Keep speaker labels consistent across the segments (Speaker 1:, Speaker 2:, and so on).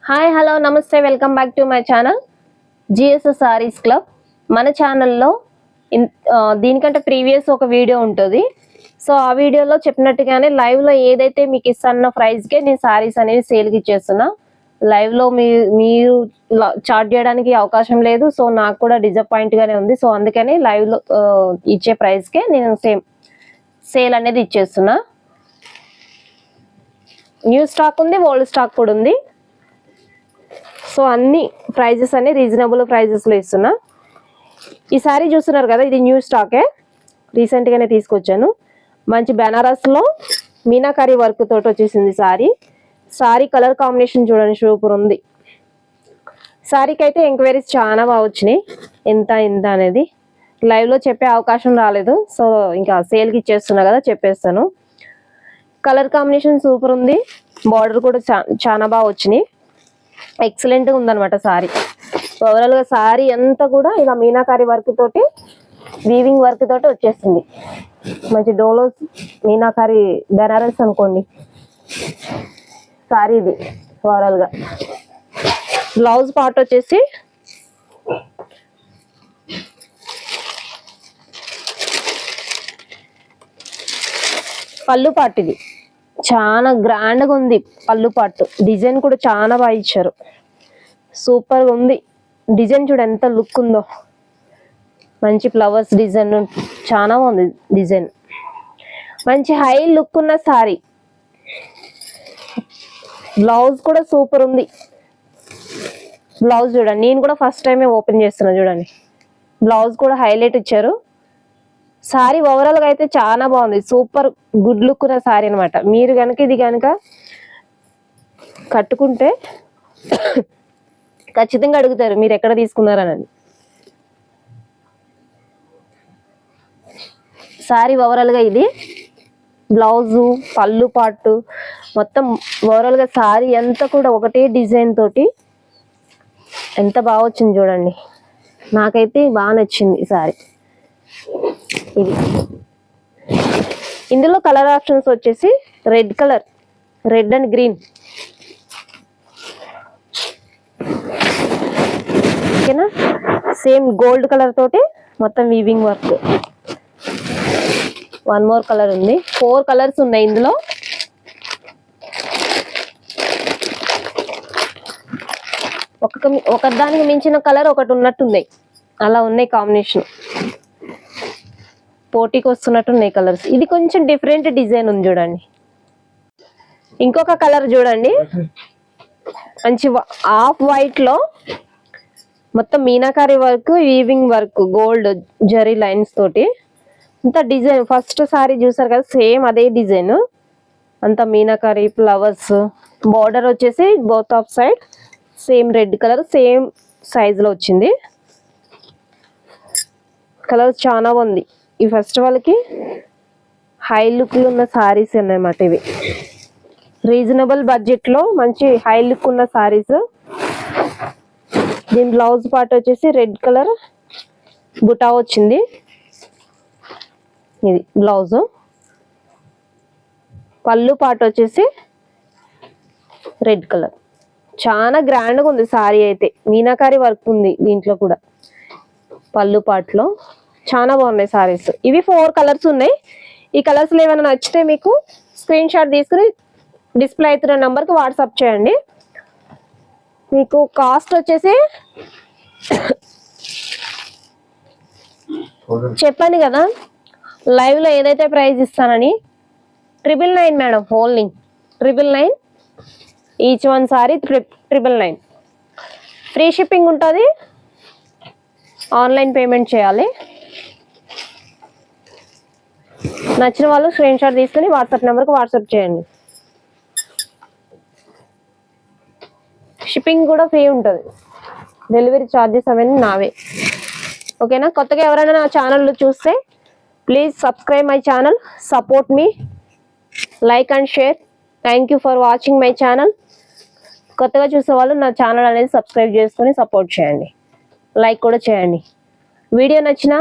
Speaker 1: Hi hello నమస్తే welcome back to my channel GSS saris club. మన ఛానల్లో దీనికంటే ప్రీవియస్ ఒక వీడియో ఉంటుంది. సో ఆ వీడియోలో చెప్పినట్టుగానే లైవ్లో ఏదైతే మీకు ఇస్తున్న ప్రైస్కే నేను సారీస్ అనేవి సేల్కి ఇచ్చేస్తున్నా. లైవ్లో మీరు చార్ట్ చేయడానికి అవకాశం లేదు. సో నాకు కూడా డిసప్పాయింట్గానే ఉంది. సో అందుకని లైవ్లో ఇచ్చే ప్రైస్కే నేను సేల్ అనేది ఇచ్చేస్తున్నా. న్యూ స్టాక్ ఉంది, ఓల్డ్ స్టాక్ కూడా ఉంది. సో అన్ని ప్రైజెస్ అన్ని రీజనబుల్ ప్రైజెస్లో ఇస్తున్నా. ఈ సారీ చూస్తున్నారు కదా, ఇది న్యూ స్టాకే, రీసెంట్గానే తీసుకొచ్చాను. మంచి బెనారస్లో మీనాకారి వర్క్ తోటి వచ్చేసింది సారీ కలర్ కాంబినేషన్ చూడండి, సూపర్ ఉంది. సారీకి అయితే ఎంక్వైరీస్ చాలా బాగా వచ్చినాయి. ఎంత అనేది లైవ్లో చెప్పే అవకాశం రాలేదు. సో ఇంకా సేల్కి ఇచ్చేస్తున్నా కదా, చెప్పేస్తాను. కలర్ కాంబినేషన్ సూపర్ ఉంది. బార్డర్ కూడా చాలా బాగా వచ్చినాయి. ఎక్సలెంట్గా ఉందన్నమాట సారీ. ఓవరాల్గా సారీ అంతా కూడా ఇలా మీనాకారి వర్క్ తోటి, వీవింగ్ వర్క్ తోటి వచ్చేస్తుంది. మంచి డోలో మీనాకారి బెనారస్ అనుకోండి సారీ ఇది. ఓవరాల్గా బ్లౌజ్ పార్ట్ వచ్చేసి పళ్ళు పార్ట్, ఇది చాలా గ్రాండ్గా ఉంది. పళ్ళు పాటు డిజైన్ కూడా చాలా బాగా ఇచ్చారు, సూపర్గా ఉంది. డిజైన్ చూడ ఎంత లుక్ ఉందో, మంచి ఫ్లవర్స్ డిజైన్ చాలా బాగుంది. డిజైన్ మంచి హై లుక్ ఉన్న సారీ. బ్లౌజ్ కూడా సూపర్ ఉంది. బ్లౌజ్ చూడండి, నేను కూడా ఫస్ట్ టైమే ఓపెన్ చేస్తున్నా. చూడండి బ్లౌజ్ కూడా హైలైట్ ఇచ్చారు. సారీ ఓవరాల్గా అయితే చాలా బాగుంది, సూపర్ గుడ్ లుక్ ఉన్న సారీ అనమాట. మీరు కనుక ఇది కనుక కట్టుకుంటే ఖచ్చితంగా అడుగుతారు మీరు ఎక్కడ తీసుకున్నారని. సారీ ఓవరాల్గా ఇది బ్లౌజు, పళ్ళు పాటు మొత్తం ఓవరాల్గా సారీ అంతా కూడా ఒకటే డిజైన్ తోటి ఎంత బాగా వచ్చింది చూడండి. నాకైతే బాగా నచ్చింది ఈ సారీ. ఇది ఇందులో కలర్ ఆప్షన్స్ వచ్చేసి red colour, red and green, ఓకేనా. సేమ్ గోల్డ్ కలర్ తోటి మొత్తం weaving work. One more colour ఉంది. 4 కలర్స్ ఉన్నాయి ఇందులో. ఒకదానికి మించిన కలర్ ఒకటి ఉన్నట్టున్నాయి, అలా ఉన్నాయి కాంబినేషన్. పోటీకి వస్తున్నట్టున్నాయి కలర్స్. ఇది కొంచెం డిఫరెంట్ డిజైన్ ఉంది చూడండి. ఇంకొక కలర్ చూడండి, మంచి ఆఫ్ వైట్ లో మొత్తం meenakari work, weaving work, gold zari lines తోటి అంత డిజైన్. ఫస్ట్ సారీ చూసారు కదా, సేమ్ అదే డిజైన్ అంత మీనాకారి ఫ్లవర్స్. బార్డర్ వచ్చేసి both of side same red colour, same size లో వచ్చింది. కలర్ చాలా బాగుంది. ఈ ఫెస్టివల్కి హై లుక్లు ఉన్న సారీస్ అన్నమాట ఇవి. రీజనబుల్ బడ్జెట్లో మంచి హై లుక్ ఉన్న సారీస్. దీని బ్లౌజ్ పార్ట్ వచ్చేసి రెడ్ కలర్ బుటా వచ్చింది. ఇది బ్లౌజ్. పళ్ళు పార్ట్ వచ్చేసి రెడ్ కలర్. చాలా గ్రాండ్గా ఉంది సారీ అయితే. మీనాకారి వర్క్ ఉంది దీంట్లో కూడా. పళ్ళు పార్ట్లో చాలా బాగున్నాయి సారీస్. ఇవి 4 కలర్స్ ఉన్నాయి. ఈ కలర్స్ ఏమైనా నచ్చితే మీకు స్క్రీన్ షాట్ తీసుకుని డిస్ప్లే అవుతున్న నెంబర్కి వాట్సాప్ చేయండి. మీకు కాస్ట్ వచ్చేసి చెప్పాను కదా లైవ్లో ఏదైతే ప్రైస్ ఇస్తానని, 999 madam. Only 999. Each one sorry 999. Free shipping ఉంటుంది. ఆన్లైన్ పేమెంట్ చేయాలి. నచ్చిన వాళ్ళు స్క్రీన్ షాట్ తీసుకుని వాట్సాప్ నెంబర్కి వాట్సాప్ చేయండి. షిప్పింగ్ కూడా ఫ్రీ ఉంటుంది. డెలివరీ ఛార్జెస్ అవన్నీ నావే, ఓకేనా. కొత్తగా ఎవరైనా నా ఛానల్లో చూస్తే please subscribe my channel, support me, like and share. Thank you for watching my channel. కొత్తగా చూసే వాళ్ళు నా ఛానల్ అనేది సబ్స్క్రైబ్ చేసుకొని సపోర్ట్ చేయండి, లైక్ కూడా చేయండి. వీడియో నచ్చినా,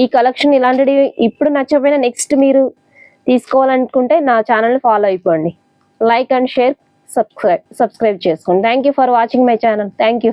Speaker 1: ఈ కలెక్షన్ ఇలాంటివి ఇప్పుడు నచ్చకపోయినా నెక్స్ట్ మీరు తీసుకోవాలనుకుంటే నా ఛానల్ని ఫాలో అయిపోండి. లైక్ అండ్ షేర్, సబ్స్క్రైబ్ చేసుకోండి. Thank you for watching my channel. Thank you.